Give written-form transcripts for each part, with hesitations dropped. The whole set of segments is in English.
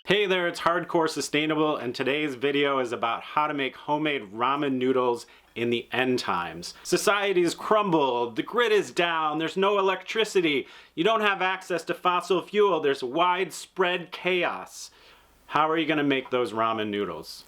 Hey there, it's Hardcore Sustainable, and today's video is about how to make homemade ramen noodles in the end times. Society's crumbled, the grid is down, there's no electricity, you don't have access to fossil fuel, there's widespread chaos. How are you going to make those ramen noodles?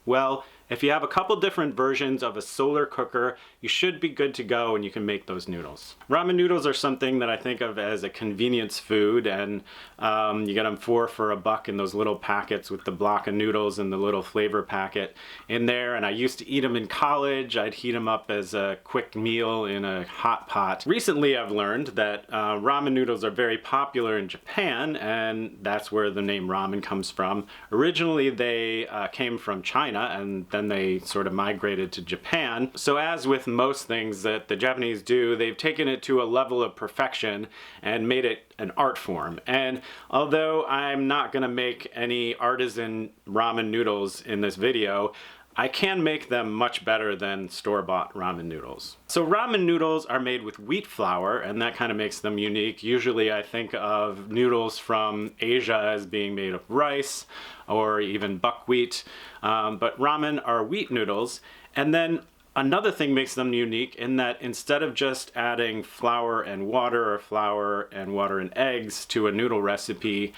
Well, if you have a couple different versions of a solar cooker, you should be good to go and you can make those noodles. Ramen noodles are something that I think of as a convenience food, and you get them for $1 in those little packets with the block of noodles and the little flavor packet in there. And I used to eat them in college. I'd heat them up as a quick meal in a hot pot. Recently I've learned that ramen noodles are very popular in Japan, and that's where the name ramen comes from. Originally they came from China, and then they sort of migrated to Japan. So as with most things that the Japanese do, they've taken it to a level of perfection and made it an art form. And although I'm not gonna make any artisan ramen noodles in this video, I can make them much better than store-bought ramen noodles. So ramen noodles are made with wheat flour, and that kind of makes them unique. Usually I think of noodles from Asia as being made of rice or even buckwheat, but ramen are wheat noodles. And then another thing makes them unique in that instead of just adding flour and water or flour and water and eggs to a noodle recipe,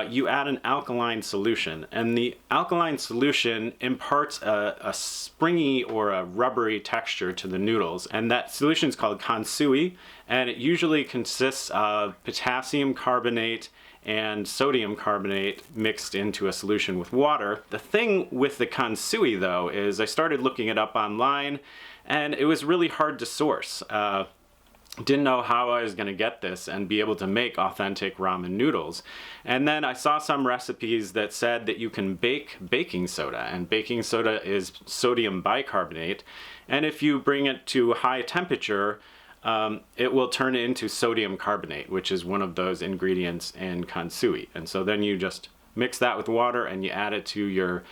you add an alkaline solution, and the alkaline solution imparts a springy or a rubbery texture to the noodles, and that solution is called kansui, and it usually consists of potassium carbonate and sodium carbonate mixed into a solution with water. The thing with the kansui though is I started looking it up online, and it was really hard to source. Didn't know how I was going to get this and be able to make authentic ramen noodles. And then I saw some recipes that said that you can bake baking soda, and baking soda is sodium bicarbonate, and if you bring it to high temperature, it will turn into sodium carbonate, which is one of those ingredients in kansui. And so then you just mix that with water and you add it to your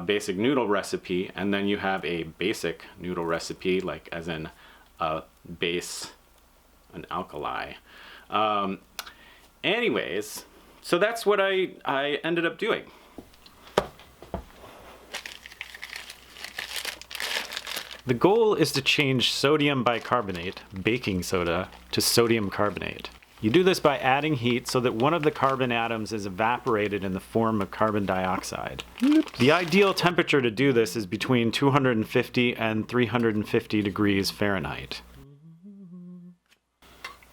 basic noodle recipe, and then you have a basic noodle recipe, like as in a base, an alkali. Anyways, so that's what I ended up doing. The goal is to change sodium bicarbonate, baking soda, to sodium carbonate. You do this by adding heat so that one of the carbon atoms is evaporated in the form of carbon dioxide. The ideal temperature to do this is between 250 and 350 degrees Fahrenheit.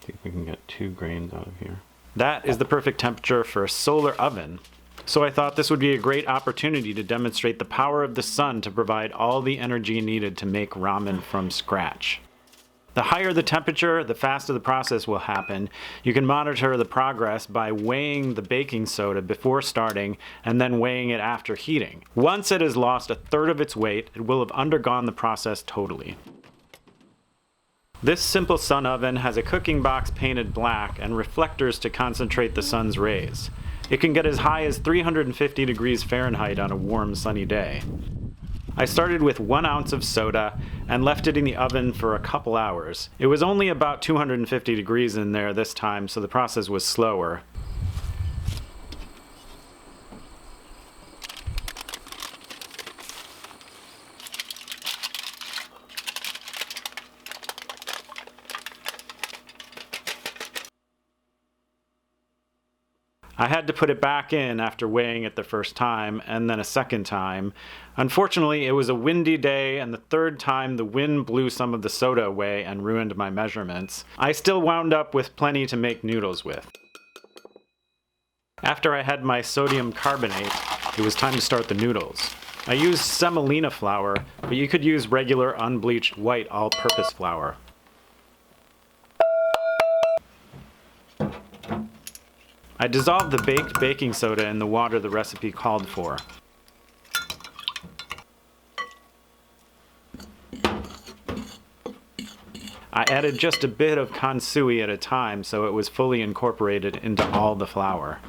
See if we can get 2 grains out of here. That is the perfect temperature for a solar oven. So I thought this would be a great opportunity to demonstrate the power of the sun to provide all the energy needed to make ramen from scratch. The higher the temperature, the faster the process will happen. You can monitor the progress by weighing the baking soda before starting and then weighing it after heating. Once it has lost 1/3 of its weight, it will have undergone the process totally. This simple sun oven has a cooking box painted black and reflectors to concentrate the sun's rays. It can get as high as 350 degrees Fahrenheit on a warm, sunny day. I started with 1 ounce of soda and left it in the oven for a couple hours. It was only about 250 degrees in there this time, so the process was slower. I had to put it back in after weighing it the first time, and then a second time. Unfortunately, it was a windy day, and the third time the wind blew some of the soda away and ruined my measurements. I still wound up with plenty to make noodles with. After I had my sodium carbonate, it was time to start the noodles. I used semolina flour, but you could use regular unbleached white all-purpose flour. I dissolved the baked baking soda in the water the recipe called for. I added just a bit of kansui at a time so it was fully incorporated into all the flour.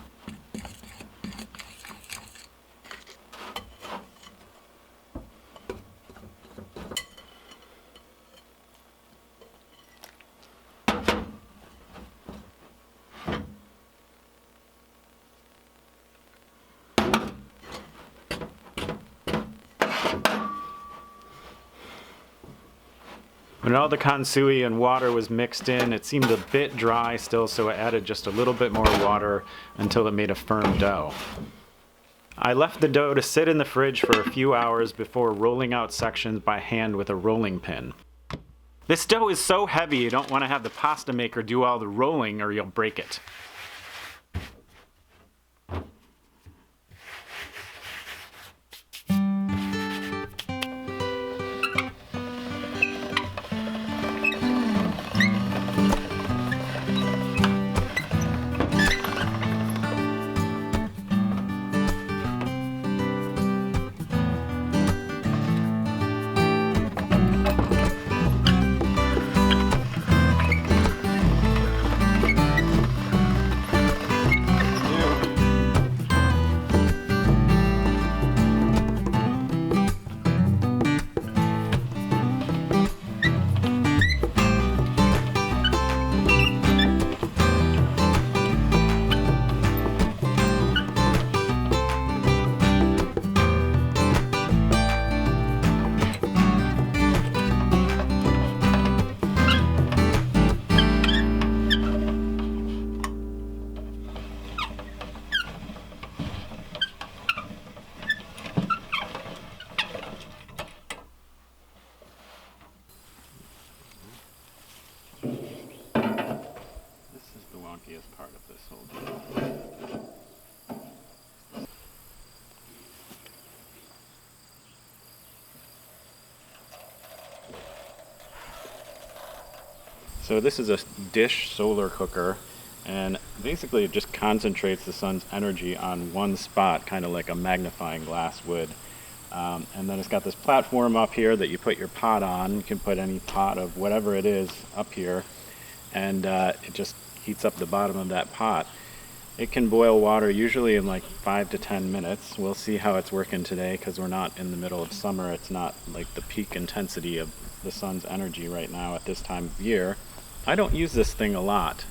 When all the kansui and water was mixed in, it seemed a bit dry still, so I added just a little bit more water until it made a firm dough. I left the dough to sit in the fridge for a few hours before rolling out sections by hand with a rolling pin. This dough is so heavy you don't want to have the pasta maker do all the rolling or you'll break it. Part of this whole deal. So this is a dish solar cooker, and basically it just concentrates the sun's energy on one spot, kind of like a magnifying glass would. And then it's got this platform up here that you put your pot on. You can put any pot of whatever it is up here, and it just heats up the bottom of that pot. It can boil water usually in like 5 to 10 minutes. We'll see how it's working today because we're not in the middle of summer. It's not like the peak intensity of the sun's energy right now at this time of year. I don't use this thing a lot,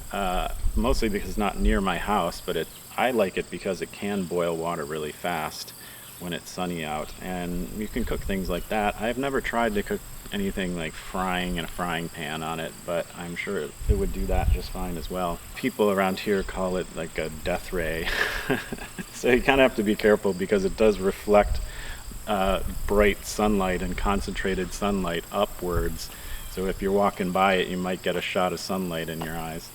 mostly because it's not near my house, but I like it because it can boil water really fast when it's sunny out, and you can cook things like that. I've never tried to cook anything like frying in a frying pan on it, but I'm sure it would do that just fine as well. People around here call it like a death ray. So you kind of have to be careful because it does reflect bright sunlight and concentrated sunlight upwards. So if you're walking by it, you might get a shot of sunlight in your eyes.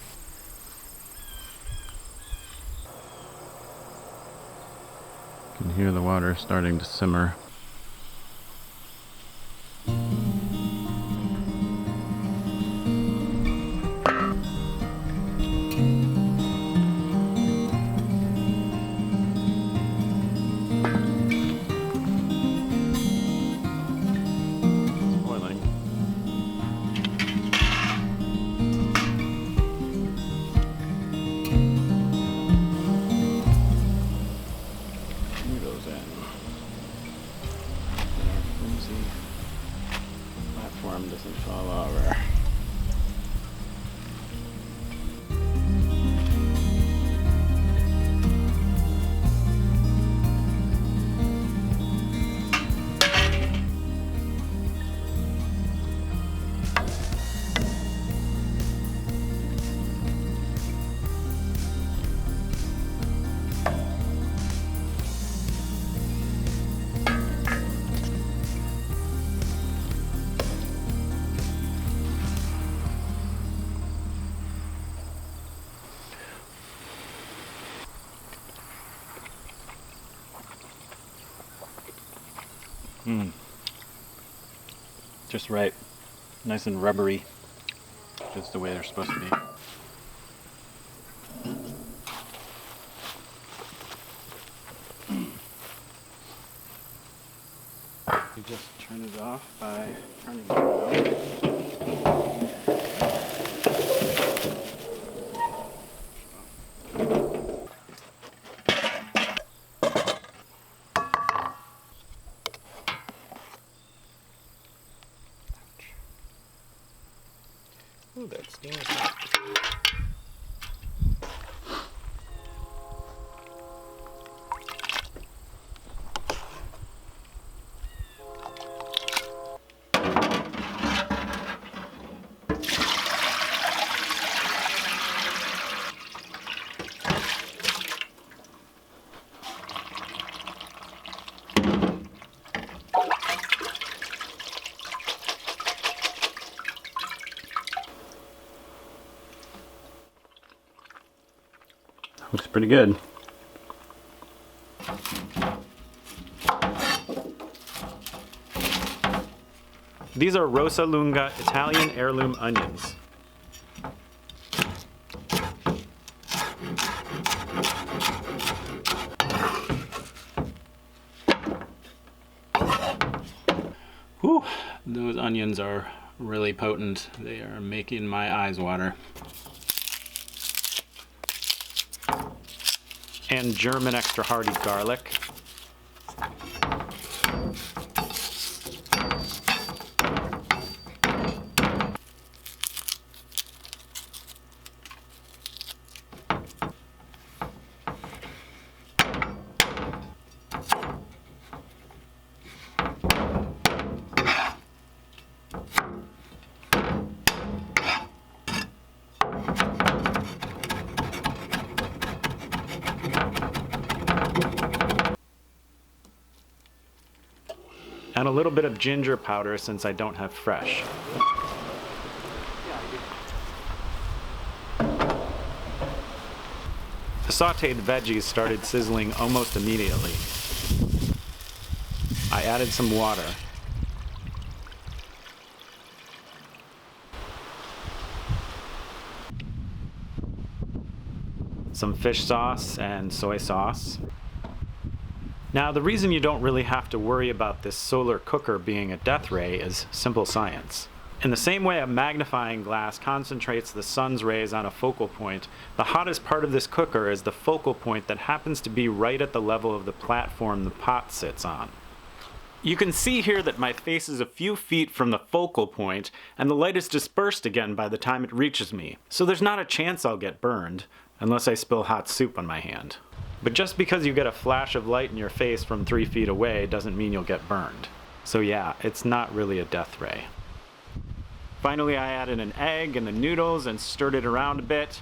You can hear the water starting to simmer. Doesn't fall over. Just right. Nice and rubbery. Just the way they're supposed to be. You just turn it off by turning it around. Oh, that's good. Looks pretty good. These are Rosa Lunga Italian heirloom onions. Whew, those onions are really potent. They are making my eyes water. And German extra hardy garlic. And a little bit of ginger powder since I don't have fresh. The sauteed veggies started sizzling almost immediately. I added some water. Some fish sauce and soy sauce. Now, the reason you don't really have to worry about this solar cooker being a death ray is simple science. In the same way a magnifying glass concentrates the sun's rays on a focal point, the hottest part of this cooker is the focal point that happens to be right at the level of the platform the pot sits on. You can see here that my face is a few feet from the focal point, and the light is dispersed again by the time it reaches me, so there's not a chance I'll get burned, unless I spill hot soup on my hand. But just because you get a flash of light in your face from 3 feet away doesn't mean you'll get burned. So yeah, it's not really a death ray. Finally, I added an egg and the noodles and stirred it around a bit.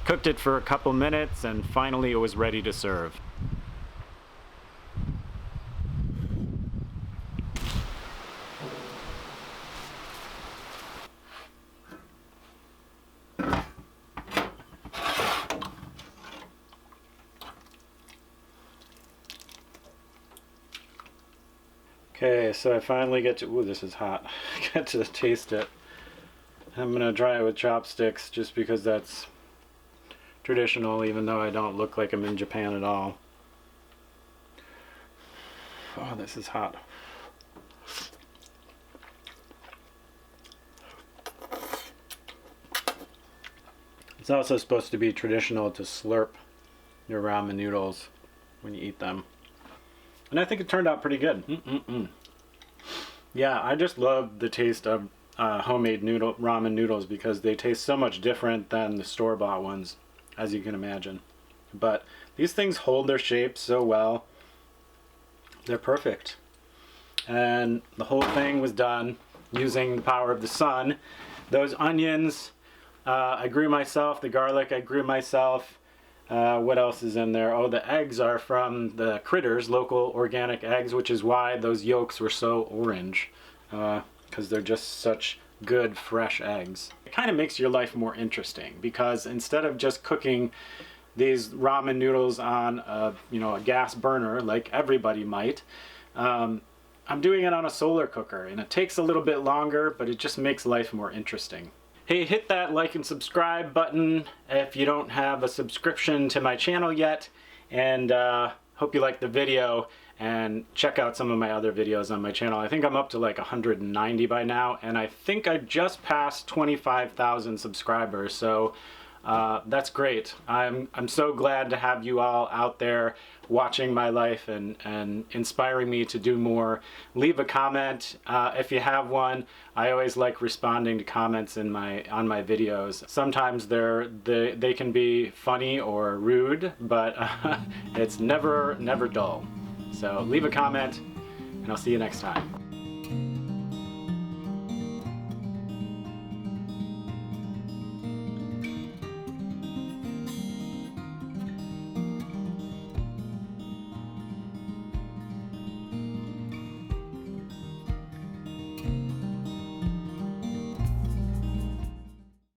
Cooked it for a couple minutes and finally it was ready to serve. Okay, so I finally get to, ooh, this is hot. I get to taste it. I'm gonna try it with chopsticks just because that's traditional, even though I don't look like I'm in Japan at all. Oh, this is hot. It's also supposed to be traditional to slurp your ramen noodles when you eat them. And I think it turned out pretty good. Yeah, I just love the taste of homemade ramen noodles because they taste so much different than the store-bought ones, as you can imagine. But these things hold their shape so well. They're perfect. And the whole thing was done using the power of the sun. Those onions, I grew myself. The garlic, I grew myself. What else is in there? Oh, the eggs are from the Critters, local organic eggs, which is why those yolks were so orange, because they're just such good fresh eggs. It kind of makes your life more interesting because instead of just cooking these ramen noodles on a gas burner like everybody might, I'm doing it on a solar cooker, and it takes a little bit longer, but it just makes life more interesting. Hey, hit that like and subscribe button if you don't have a subscription to my channel yet, and hope you liked the video, and check out some of my other videos on my channel. I think I'm up to like 190 by now, and I think I just passed 25,000 subscribers, so that's great. I'm so glad to have you all out there watching my life and inspiring me to do more. Leave a comment if you have one. I always like responding to comments on my videos. Sometimes they can be funny or rude, but it's never dull. So leave a comment, and I'll see you next time.